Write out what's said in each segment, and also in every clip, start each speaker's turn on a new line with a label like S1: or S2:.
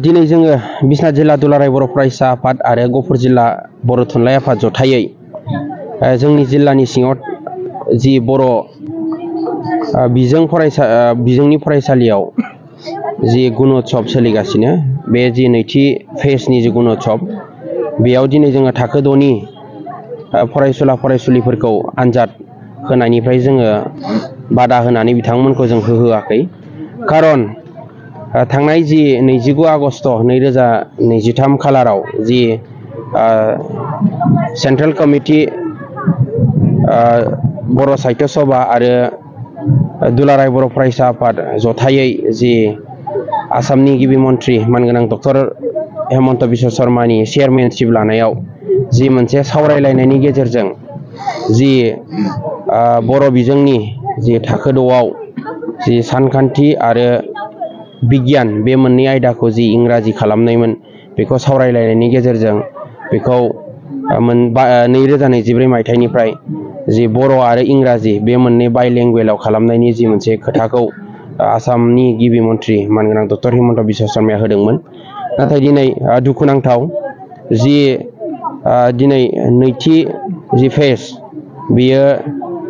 S1: दिनै जोङो बिश्वनाथ जिल्ला दुलाराय बर' फरायसा आफाद आरो गहपुर जिल्ला बर' थुनलाइ आफाद जथायै जोंनि जिल्लानि सिङाव जि बर' बिजोंनि फरायसालियाव जि गुणोत्सव सोलिगासिनो बे जि नैथि फेजनि जि गुणोत्सव बेयाव दिनै जोङो थाखो 6नि फरायसुला फरायसुलिफोरखौ आनजाद होनायनिफ्राय जोङो बादा होनानै बिथांमोनखौ जों होहोआखै। खारन थांनाय जि 29 आगस्ट 2023 खालाराव जि सेन्ट्रेल कमिटि बर' साहित्य सभा आरो दुलाराय बर' फरायसा आफाद जथायै जि आसामनि गिबि मन्थ्रि मानगोनां डक्टर हेमन्त बिश्व शर्मानि चेयारमेनशिप लानायाव जि मोनसे सावरायलायनायनि गेजेरजों जि बर' बिजोंनि जि थाखो 6आव जि सानखान्थि आरो बिगियान बे मोननै आयदाखौ जि इंराजि खालामनायमोन बेखौ सावरायलायनायनि गेजेरजों बेखौ 2023 मायथाइनिफ्राय जि बर' आरो इंराजि बे मोननै बाइलेंगुवेलाव खालामनायनि जि मोनसे खोथाखौ आसामनि गिबि मन्थ्रि मानगोनां डक्टर हेमन्त बिश्व शर्माया होदोंमोन। नाथाय दिनै दुखुनांथाव जि दिनै नैथि जि फेज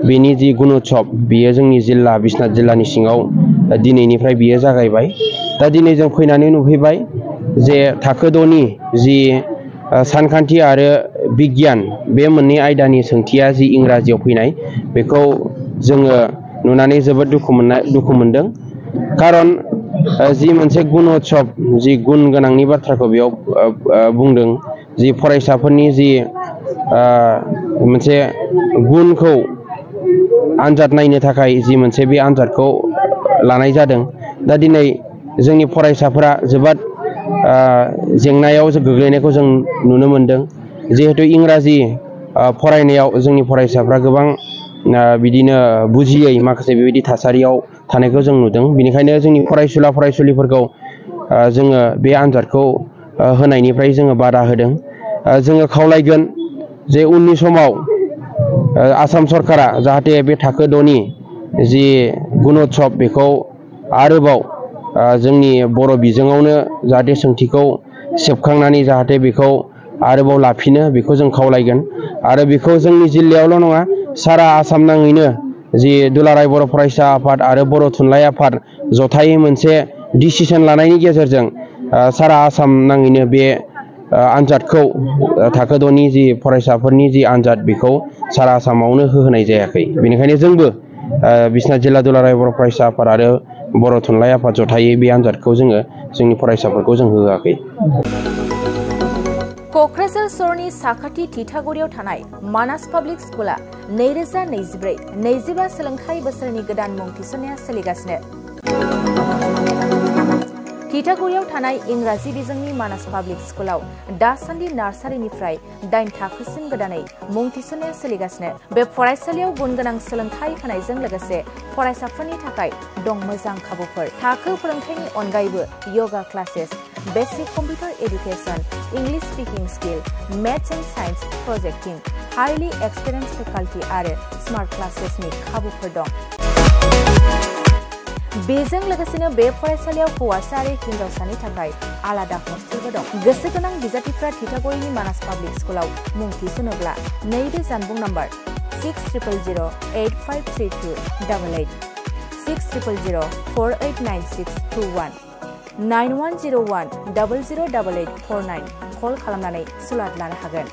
S1: बेनि जि गुणोत्सव बियो जोंनि जिल्ला बिश्वनाथ जिल्लानि सिङाव दिनैनिफ्राय बियो जागायबाय। दा दिनै जों फैनानै नुफैबाय जे थाखो 6नि जि सानखान्थि आरो बिगियान बे मोननै आयदानि सोंथिया जि इंराजियाव फैनाय बेखौ जोङो नुनानै जोबोद दुखु मोनदों। खारन जि मोनसे गुणोत्सव जि गुन गोनांनि बाथ्राखौ बेयाव बुंदों जि फरायसाफोरनि जि मोनसे गुनखौ आनजाद नायनो थाखाय जि मोनसे बे आनजादखौ लानाय जादों। दा दिनै जोंनि फरायसाफोरा जोबोद जेंनायाव गोग्लैनायखौ जों नुनो मोनदों। जिहेतु इंराजि फरायनायाव जोंनि फरायसाफ्रा गोबां बिदिनो बुजियै माखासे बेबायदि थासारियाव थानायखौ जों नुदों। बेनिखायनो जोंनि फरायसुला फरायसुलिफोरखौ जोङो बे आनजादखौ होनायनिफ्राय जोङो बादा होदों। जोङो खावलायगोन जे उननि समाव आसाम सरकारा जाहाथे बे थाखो 6नि जि गुणोत्सव बेखौ आरोबाव जोंनि बर' बिजोङावनो जाहाथे सोंथिखौ सेबखांनानै जाहाथे बेखौ आरोबाव लाफिनो बेखौ जों खावलायगोन। आरो बेखौ जोंनि जिल्लायावल' नङा सारा आसाम नाङैनो जि दुलाराय बर' फरायसा आफाद आरो बर' थुनलाइ आफाद जथायै मोनसे डिसिसन लानायनि गेजेरजों सारा आसाम नाङैनो बे आनजादखौ थाखो 6नि जि फरायसाफोरनि जि आनजाद बेखौ सारा आसामावनो होहोनाय जायाखै। बेनिखायनो जोंबो बिश्वनाथ जिल्ला दुलाराय बर' फरायसा आफाद आरो बर' थुनलाइ आफाद जथायै बे आनजादखौ जोङो जोंनि फरायसाफोरखौ जों होआखै।
S2: क'क्राझार सहरनि साखाथि थिथागुरियाव थानाय मानास पाब्लिक स्कुला 2024-25 सोलोंथाइ बोसोरनि गोदान मुं थिसननाया सोलिगासिनो। थिथागुरियाव थानाय इंराजि बिजोंनि मानास पाब्लिक स्कुलाव दासान्दि नार्सारिनिफ्राय 8 थाखोसिम गोदानै मुं थिसननाया सोलिगासिनो। बे फरायसालियाव गुनगोनां सोलोंथाइ होनायजों लोगोसे फरायसाफोरनि थाखाय दं मोजां खाबुफोर। थाखो फोरोंथायनि अनगायैबो yoga classes, basic computer education, English speaking skill, maths and science projecting, highly experience faculty आरो स्मार्ट क्लासेसनि खाबुफोर दं। बेजों लोगोसेनो बे फरायसालियाव हौवासा आरो हिन्जावसानि थाखाय आलादा हस्टेलबो दं। गोसो गोनां बिजाथिफ्रा थिथागुरिनि मानास पाब्लिक स्कुलाव मुं थिसनोब्ला नैबे जानबुं नम्बर 6000853288 6000489621 9101008849 कल खालामनानै सुलाद लानो हागोन।